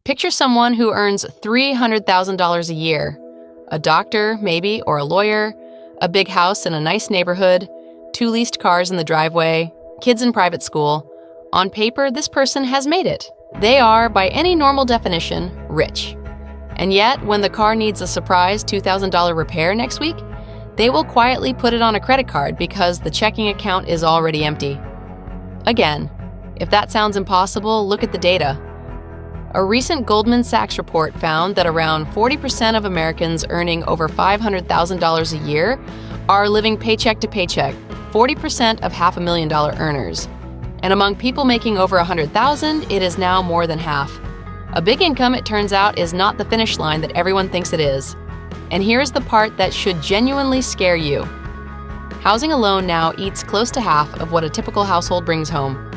Picture someone who earns $300,000 a year. A doctor, maybe, or a lawyer, a big house in a nice neighborhood, 2 leased cars in the driveway, kids in private school. On paper, this person has made it. They are, by any normal definition, rich. And yet, when the car needs a surprise $2,000 repair next week, they will quietly put it on a credit card because the checking account is already empty. Again, if that sounds impossible, look at the data. A recent Goldman Sachs report found that around 40% of Americans earning over $500,000 a year are living paycheck to paycheck, 40% of $500,000 earners. And among people making over $100,000, it is now more than half. A big income, it turns out, is not the finish line that everyone thinks it is. And here's the part that should genuinely scare you. Housing alone now eats close to half of what a typical household brings home.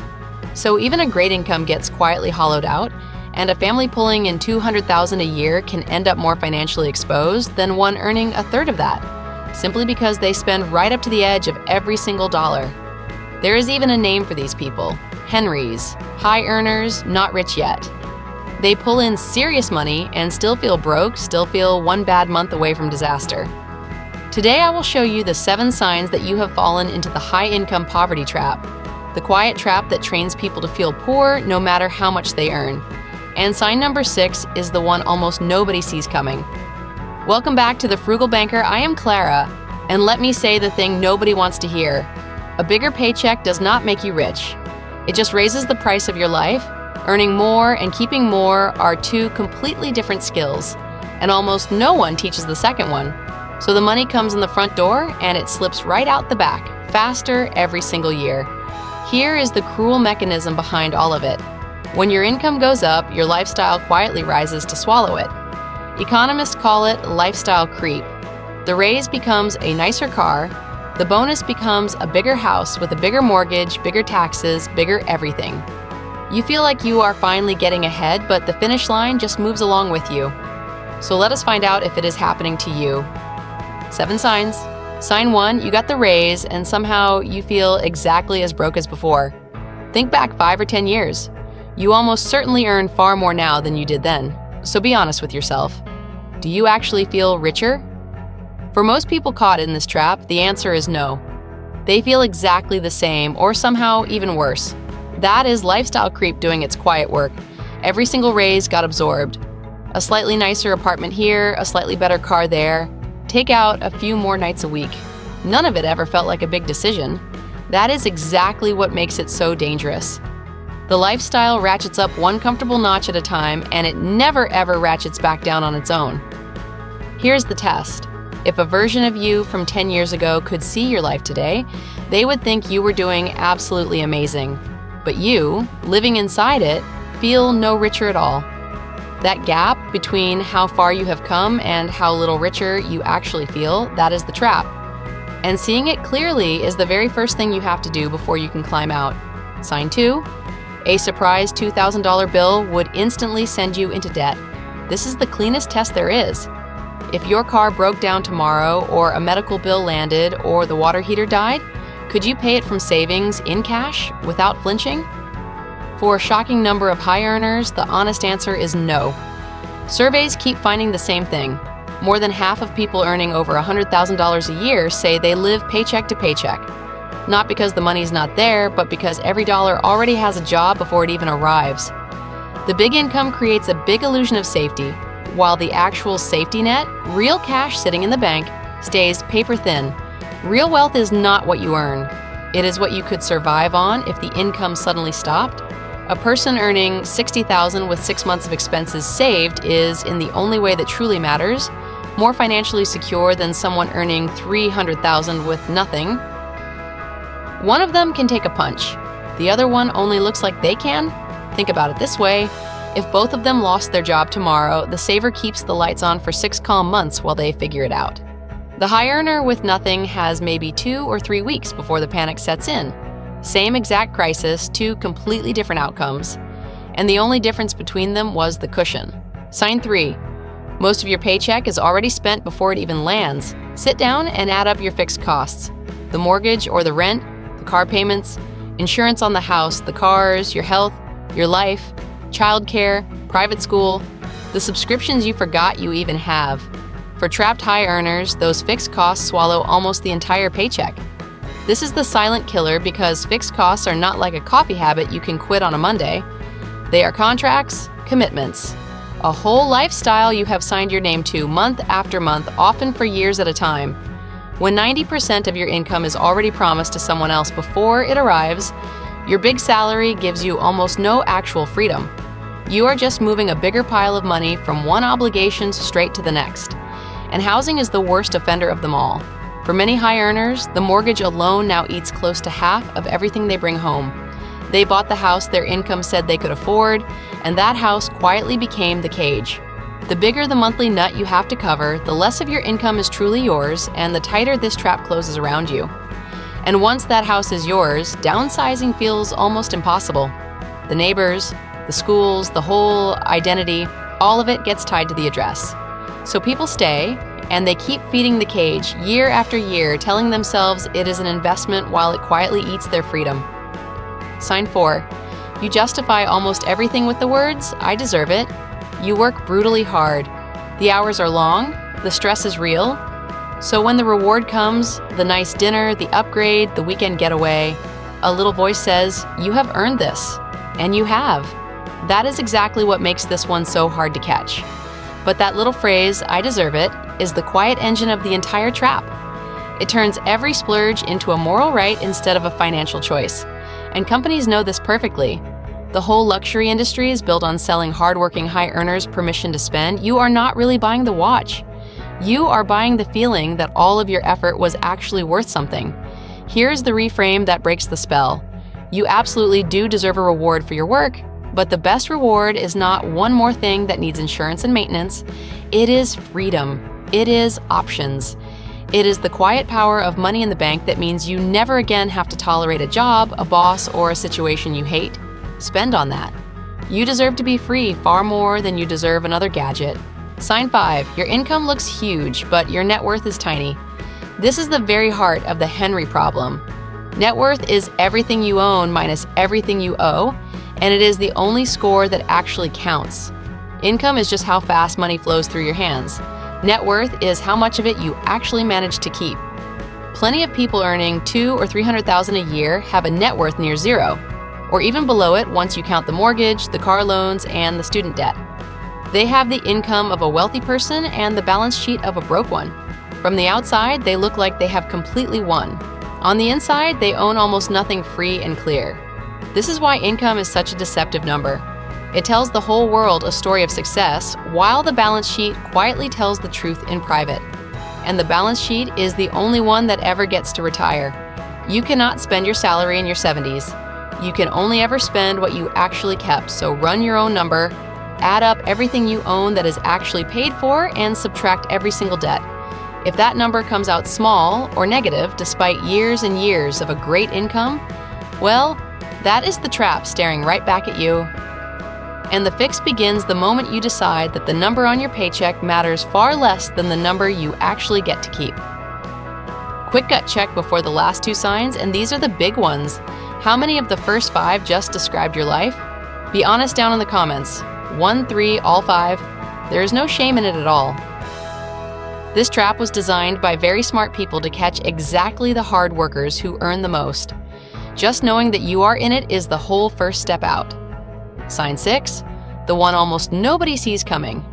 So even a great income gets quietly hollowed out, and a family pulling in $200,000 a year can end up more financially exposed than one earning a third of that, simply because they spend right up to the edge of every single dollar. There is even a name for these people: Henrys, high earners, not rich yet. They pull in serious money and still feel broke, still feel one bad month away from disaster. Today I will show you the 7 signs that you have fallen into the high-income poverty trap, the quiet trap that trains people to feel poor no matter how much they earn. And sign number 6 is the one almost nobody sees coming. Welcome back to The Frugal Banker. I am Clara, and let me say the thing nobody wants to hear. A bigger paycheck does not make you rich. It just raises the price of your life. Earning more and keeping more are 2 completely different skills, and almost no one teaches the second one. So the money comes in the front door and it slips right out the back, faster every single year. Here is the cruel mechanism behind all of it. When your income goes up, your lifestyle quietly rises to swallow it. Economists call it lifestyle creep. The raise becomes a nicer car. The bonus becomes a bigger house with a bigger mortgage, bigger taxes, bigger everything. You feel like you are finally getting ahead, but the finish line just moves along with you. So let us find out if it is happening to you. 7 signs. Sign 1, you got the raise, and somehow you feel exactly as broke as before. Think back 5 or 10 years. You almost certainly earn far more now than you did then. So be honest with yourself. Do you actually feel richer? For most people caught in this trap, the answer is no. They feel exactly the same, or somehow even worse. That is lifestyle creep doing its quiet work. Every single raise got absorbed. A slightly nicer apartment here, a slightly better car there. Take out a few more nights a week. None of it ever felt like a big decision. That is exactly what makes it so dangerous. The lifestyle ratchets up one comfortable notch at a time, and it never ever ratchets back down on its own. Here's the test. If a version of you from 10 years ago could see your life today, they would think you were doing absolutely amazing. But you, living inside it, feel no richer at all. That gap between how far you have come and how little richer you actually feel, that is the trap. And seeing it clearly is the very first thing you have to do before you can climb out. Sign 2. A surprise $2,000 bill would instantly send you into debt. This is the cleanest test there is. If your car broke down tomorrow, or a medical bill landed, or the water heater died, could you pay it from savings in cash without flinching? For a shocking number of high earners, the honest answer is no. Surveys keep finding the same thing. More than half of people earning over $100,000 a year say they live paycheck to paycheck. Not because the money's not there, but because every dollar already has a job before it even arrives. The big income creates a big illusion of safety, while the actual safety net, real cash sitting in the bank, stays paper thin. Real wealth is not what you earn. It is what you could survive on if the income suddenly stopped. A person earning $60,000 with 6 months of expenses saved is, in the only way that truly matters, more financially secure than someone earning $300,000 with nothing. One of them can take a punch. The other one only looks like they can. Think about it this way. If both of them lost their job tomorrow, the saver keeps the lights on for 6 calm months while they figure it out. The high earner with nothing has maybe 2 or 3 weeks before the panic sets in. Same exact crisis, 2 completely different outcomes. And the only difference between them was the cushion. Sign 3. Most of your paycheck is already spent before it even lands. Sit down and add up your fixed costs. The mortgage or the rent, the car payments, insurance on the house, the cars, your health, your life. childcare, private school, the subscriptions you forgot you even have. For trapped high earners, those fixed costs swallow almost the entire paycheck. This is the silent killer because fixed costs are not like a coffee habit you can quit on a Monday. They are contracts, commitments, a whole lifestyle you have signed your name to month after month, often for years at a time. When 90% of your income is already promised to someone else before it arrives, your big salary gives you almost no actual freedom. You are just moving a bigger pile of money from one obligation straight to the next. And housing is the worst offender of them all. For many high earners, the mortgage alone now eats close to half of everything they bring home. They bought the house their income said they could afford, and that house quietly became the cage. The bigger the monthly nut you have to cover, the less of your income is truly yours, and the tighter this trap closes around you. And once that house is yours, downsizing feels almost impossible. The neighbors, the schools, the whole identity, all of it gets tied to the address. So people stay, and they keep feeding the cage year after year, telling themselves it is an investment while it quietly eats their freedom. Sign 4. You justify almost everything with the words, "I deserve it." You work brutally hard. The hours are long, the stress is real. So when the reward comes, the nice dinner, the upgrade, the weekend getaway, a little voice says, "You have earned this." And you have. That is exactly what makes this one so hard to catch. But that little phrase, "I deserve it," is the quiet engine of the entire trap. It turns every splurge into a moral right instead of a financial choice. And companies know this perfectly. The whole luxury industry is built on selling hardworking high earners permission to spend. You are not really buying the watch. You are buying the feeling that all of your effort was actually worth something. Here's the reframe that breaks the spell. You absolutely do deserve a reward for your work, but the best reward is not one more thing that needs insurance and maintenance. It is freedom. It is options. It is the quiet power of money in the bank that means you never again have to tolerate a job, a boss, or a situation you hate. Spend on that. You deserve to be free far more than you deserve another gadget. Sign 5. Your income looks huge, but your net worth is tiny. This is the very heart of the Henry problem. Net worth is everything you own minus everything you owe, and it is the only score that actually counts. Income is just how fast money flows through your hands. Net worth is how much of it you actually manage to keep. Plenty of people earning $200,000 or $300,000 a year have a net worth near zero, or even below it once you count the mortgage, the car loans, and the student debt. They have the income of a wealthy person and the balance sheet of a broke one. From the outside, they look like they have completely won. On the inside, they own almost nothing free and clear. This is why income is such a deceptive number. It tells the whole world a story of success, while the balance sheet quietly tells the truth in private. And the balance sheet is the only one that ever gets to retire. You cannot spend your salary in your 70s. You can only ever spend what you actually kept, so run your own number, add up everything you own that is actually paid for, and subtract every single debt. If that number comes out small or negative despite years and years of a great income, well, that is the trap staring right back at you. And the fix begins the moment you decide that the number on your paycheck matters far less than the number you actually get to keep. Quick gut check before the last 2 signs, and these are the big ones. How many of the first 5 just described your life? Be honest down in the comments. 1, 3, all 5. There is no shame in it at all. This trap was designed by very smart people to catch exactly the hard workers who earn the most. Just knowing that you are in it is the whole first step out. Sign 6, the one almost nobody sees coming.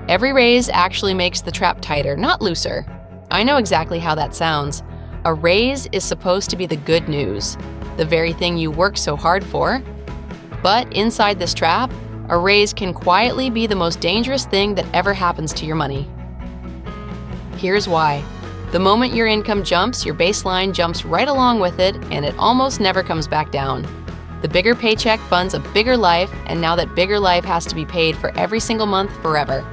Every raise actually makes the trap tighter, not looser. I know exactly how that sounds. A raise is supposed to be the good news, the very thing you work so hard for. But inside this trap, a raise can quietly be the most dangerous thing that ever happens to your money. Here's why. The moment your income jumps, your baseline jumps right along with it, and it almost never comes back down. The bigger paycheck funds a bigger life, and now that bigger life has to be paid for every single month forever.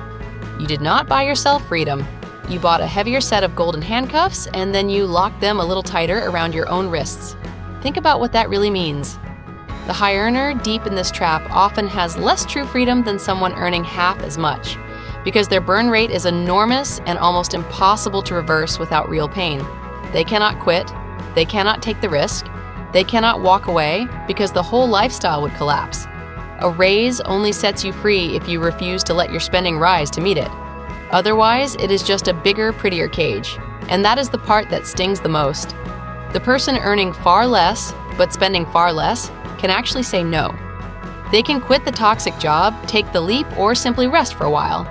You did not buy yourself freedom. You bought a heavier set of golden handcuffs, and then you locked them a little tighter around your own wrists. Think about what that really means. The high earner deep in this trap often has less true freedom than someone earning half as much, because their burn rate is enormous and almost impossible to reverse without real pain. They cannot quit, they cannot take the risk, they cannot walk away because the whole lifestyle would collapse. A raise only sets you free if you refuse to let your spending rise to meet it. Otherwise, it is just a bigger, prettier cage. And that is the part that stings the most. The person earning far less, but spending far less, can actually say no. They can quit the toxic job, take the leap, or simply rest for a while.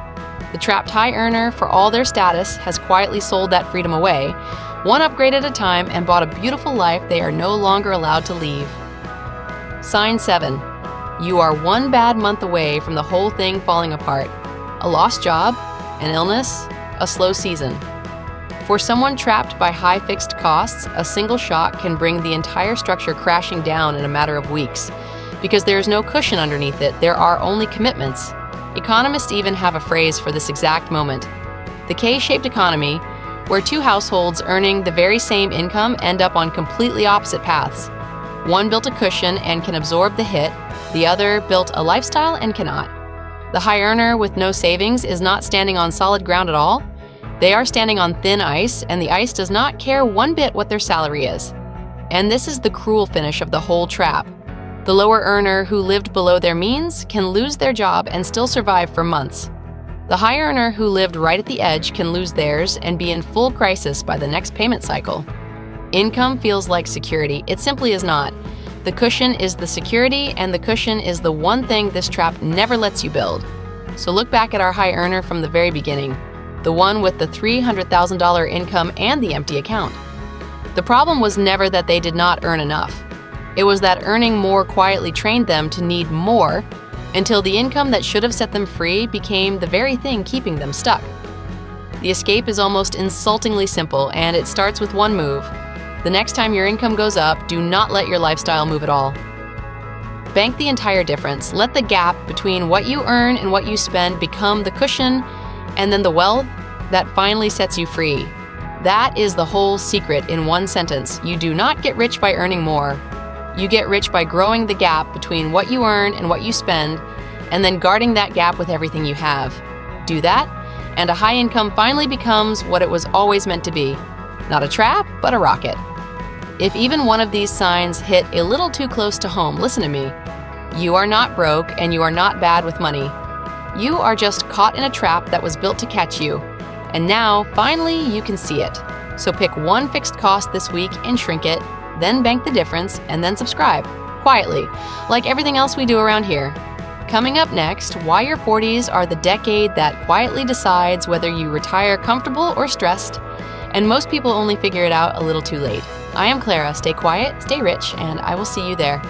The trapped high earner, for all their status, has quietly sold that freedom away, one upgrade at a time, and bought a beautiful life they are no longer allowed to leave. Sign 7. You are one bad month away from the whole thing falling apart. A lost job, an illness, a slow season. For someone trapped by high fixed costs, a single shock can bring the entire structure crashing down in a matter of weeks. Because there is no cushion underneath it, there are only commitments. Economists even have a phrase for this exact moment. The K-shaped economy, where two households earning the very same income end up on completely opposite paths. One built a cushion and can absorb the hit, the other built a lifestyle and cannot. The high earner with no savings is not standing on solid ground at all. They are standing on thin ice, and the ice does not care one bit what their salary is. And this is the cruel finish of the whole trap. The lower earner who lived below their means can lose their job and still survive for months. The high earner who lived right at the edge can lose theirs and be in full crisis by the next payment cycle. Income feels like security. It simply is not. The cushion is the security, and the cushion is the one thing this trap never lets you build. So look back at our high earner from the very beginning, the one with the $300,000 income and the empty account. The problem was never that they did not earn enough. It was that earning more quietly trained them to need more until the income that should have set them free became the very thing keeping them stuck. The escape is almost insultingly simple, and it starts with one move. The next time your income goes up, do not let your lifestyle move at all. Bank the entire difference. Let the gap between what you earn and what you spend become the cushion and then the wealth that finally sets you free. That is the whole secret in one sentence. You do not get rich by earning more. You get rich by growing the gap between what you earn and what you spend, and then guarding that gap with everything you have. Do that, and a high income finally becomes what it was always meant to be. Not a trap, but a rocket. If even one of these signs hit a little too close to home, listen to me. You are not broke, and you are not bad with money. You are just caught in a trap that was built to catch you. And now, finally, you can see it. So pick one fixed cost this week and shrink it, then bank the difference, and then subscribe, quietly, like everything else we do around here. Coming up next, why your 40s are the decade that quietly decides whether you retire comfortable or stressed, and most people only figure it out a little too late. I am Clara. Stay quiet, stay rich, and I will see you there.